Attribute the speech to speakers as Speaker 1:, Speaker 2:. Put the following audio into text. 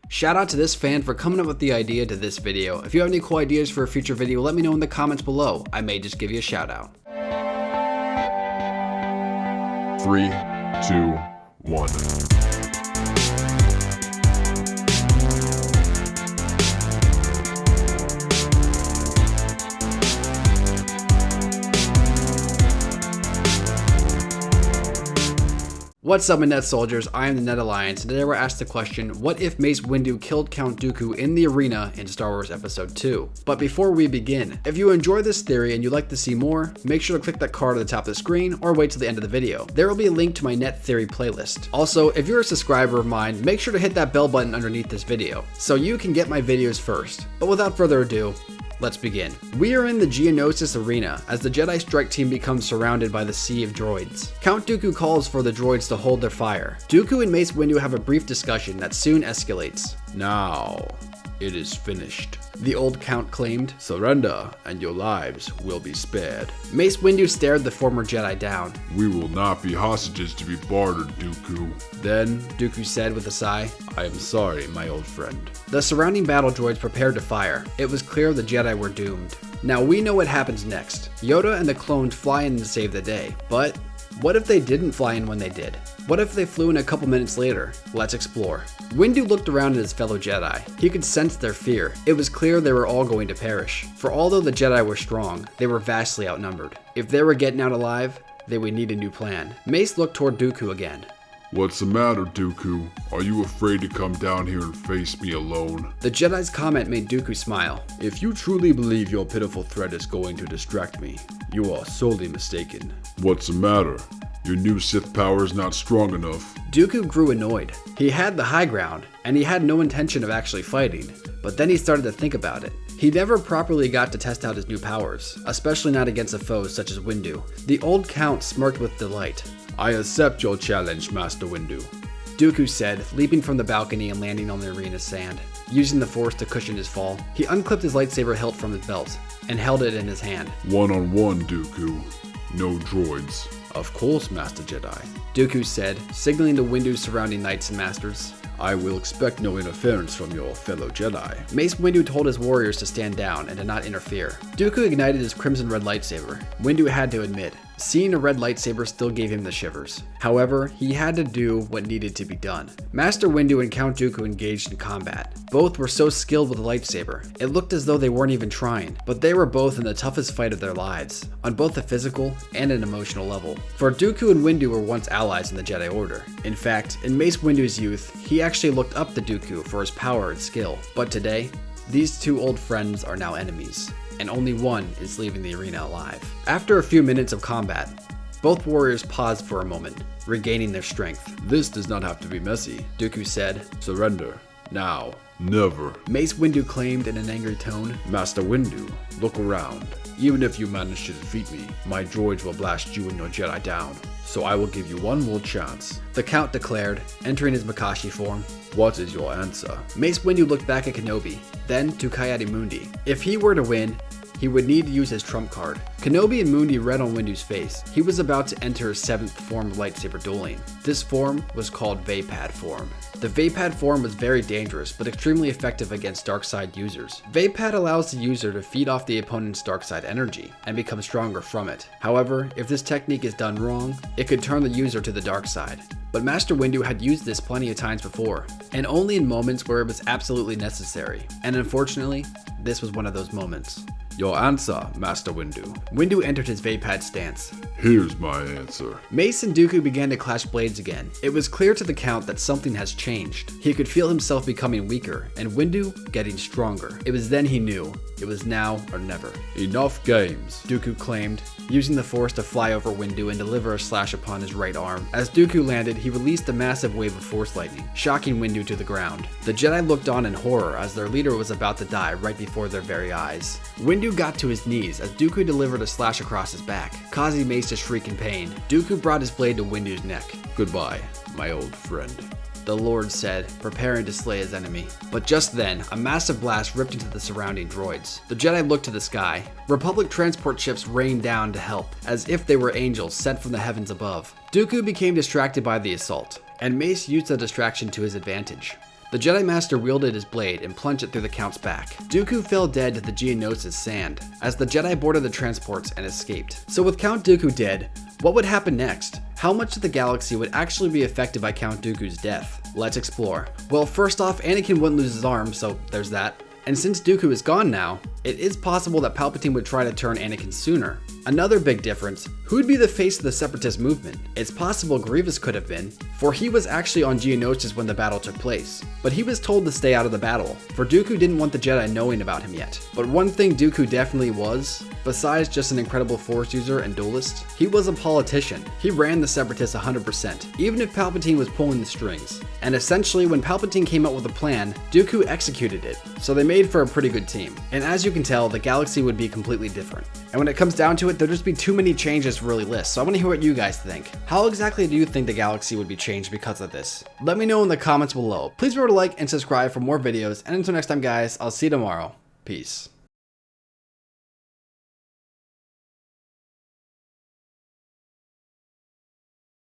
Speaker 1: Shout out to this fan for coming up with the idea to this video. If you have any cool ideas for a future video, let me know in the comments below. I may just give you a shout out.
Speaker 2: 3, 2, 1.
Speaker 1: What's up, my Net Soldiers? I am the Net Alliance, and today we're asked the question, what if Mace Windu killed Count Dooku in the arena in Star Wars Episode 2? But before we begin, if you enjoy this theory and you'd like to see more, make sure to click that card at the top of the screen or wait till the end of the video. There will be a link to my Net Theory playlist. Also, if you're a subscriber of mine, make sure to hit that bell button underneath this video so you can get my videos first. But without further ado, let's begin. We are in the Geonosis Arena as the Jedi Strike Team becomes surrounded by the sea of droids. Count Dooku calls for the droids to hold their fire. Dooku and Mace Windu have a brief discussion that soon escalates.
Speaker 2: Now, it is finished.
Speaker 1: The old Count claimed.
Speaker 2: Surrender, and your lives will be spared.
Speaker 1: Mace Windu stared the former Jedi down.
Speaker 2: We will not be hostages to be bartered, Dooku.
Speaker 1: Then, Dooku said with a sigh,
Speaker 2: I am sorry, my old friend.
Speaker 1: The surrounding battle droids prepared to fire. It was clear the Jedi were doomed. Now we know what happens next. Yoda and the clones fly in to save the day. But what if they didn't fly in when they did? What if they flew in a couple minutes later? Let's explore. Windu looked around at his fellow Jedi. He could sense their fear. It was clear they were all going to perish. For although the Jedi were strong, they were vastly outnumbered. If they were getting out alive, they would need a new plan. Mace looked toward Dooku again.
Speaker 2: What's the matter, Dooku? Are you afraid to come down here and face me alone?
Speaker 1: The Jedi's comment made Dooku smile.
Speaker 2: If you truly believe your pitiful threat is going to distract me, you are sorely mistaken. What's the matter? Your new Sith power is not strong enough.
Speaker 1: Dooku grew annoyed. He had the high ground, and he had no intention of actually fighting, but then he started to think about it. He never properly got to test out his new powers, especially not against a foe such as Windu. The old Count smirked with delight.
Speaker 2: I accept your challenge, Master Windu.
Speaker 1: Dooku said, leaping from the balcony and landing on the arena's sand. Using the Force to cushion his fall, he unclipped his lightsaber hilt from his belt and held it in his hand.
Speaker 2: One-on-one, Dooku. No droids.
Speaker 1: Of course, Master Jedi, Dooku said, signaling to Windu's surrounding knights and masters.
Speaker 2: I will expect no interference from your fellow Jedi.
Speaker 1: Mace Windu told his warriors to stand down and to not interfere. Dooku ignited his crimson red lightsaber. Windu had to admit, seeing a red lightsaber still gave him the shivers. However, he had to do what needed to be done. Master Windu and Count Dooku engaged in combat. Both were so skilled with the lightsaber, it looked as though they weren't even trying, but they were both in the toughest fight of their lives, on both a physical and an emotional level. For Dooku and Windu were once allies in the Jedi Order. In fact, in Mace Windu's youth, he actually looked up to Dooku for his power and skill. But today, these two old friends are now enemies, and only one is leaving the arena alive. After a few minutes of combat, both warriors paused for a moment, regaining their strength.
Speaker 2: This does not have to be messy,
Speaker 1: Dooku said.
Speaker 2: Surrender. Now. Never.
Speaker 1: Mace Windu claimed in an angry tone.
Speaker 2: Master Windu, look around. Even if you manage to defeat me, my droids will blast you and your Jedi down. So I will give you one more chance.
Speaker 1: The Count declared, entering his Makashi form.
Speaker 2: What is your answer?
Speaker 1: Mace Windu looked back at Kenobi, then to Coyote-Mundi. If he were to win, he would need to use his trump card. Kenobi and Mundi read on Windu's face. He was about to enter his 7th form of lightsaber dueling. This form was called Vapad form. The Vapad form was very dangerous, but extremely effective against dark side users. Vapad allows the user to feed off the opponent's dark side energy and become stronger from it. However, if this technique is done wrong, it could turn the user to the dark side. But Master Windu had used this plenty of times before, and only in moments where it was absolutely necessary. And unfortunately, this was one of those moments.
Speaker 2: Your answer, Master Windu.
Speaker 1: Windu entered his Vapad stance.
Speaker 2: Here's my answer.
Speaker 1: Mace and Dooku began to clash blades again. It was clear to the Count that something has changed. He could feel himself becoming weaker, and Windu getting stronger. It was then he knew. It was now or never.
Speaker 2: Enough games,
Speaker 1: Dooku claimed, using the Force to fly over Windu and deliver a slash upon his right arm. As Dooku landed, he released a massive wave of Force lightning, shocking Windu to the ground. The Jedi looked on in horror as their leader was about to die right before their very eyes. Windu got to his knees as Dooku delivered a slash across his back, causing Mace to shriek in pain. Dooku brought his blade to Windu's neck.
Speaker 2: Goodbye, my old friend,
Speaker 1: the Lord said, preparing to slay his enemy. But just then, a massive blast ripped into the surrounding droids. The Jedi looked to the sky. Republic transport ships rained down to help, as if they were angels sent from the heavens above. Dooku became distracted by the assault, and Mace used the distraction to his advantage. The Jedi Master wielded his blade and plunged it through the Count's back. Dooku fell dead to the Geonosis sand as the Jedi boarded the transports and escaped. So with Count Dooku dead, what would happen next? How much of the galaxy would actually be affected by Count Dooku's death? Let's explore. Well, first off, Anakin wouldn't lose his arm, so there's that. And since Dooku is gone now, it is possible that Palpatine would try to turn Anakin sooner. Another big difference, who would be the face of the Separatist movement? It's possible Grievous could have been, for he was actually on Geonosis when the battle took place. But he was told to stay out of the battle, for Dooku didn't want the Jedi knowing about him yet. But one thing Dooku definitely was, besides just an incredible Force user and duelist, he was a politician. He ran the Separatists 100%, even if Palpatine was pulling the strings. And essentially, when Palpatine came up with a plan, Dooku executed it. So they made for a pretty good team. And as you can tell, the galaxy would be completely different. And when it comes down to it, there'd just be too many changes to really list. So I want to hear what you guys think. How exactly do you think the galaxy would be changed because of this? Let me know in the comments below. Please remember to like and subscribe for more videos. And until next time, guys, I'll see you tomorrow. Peace.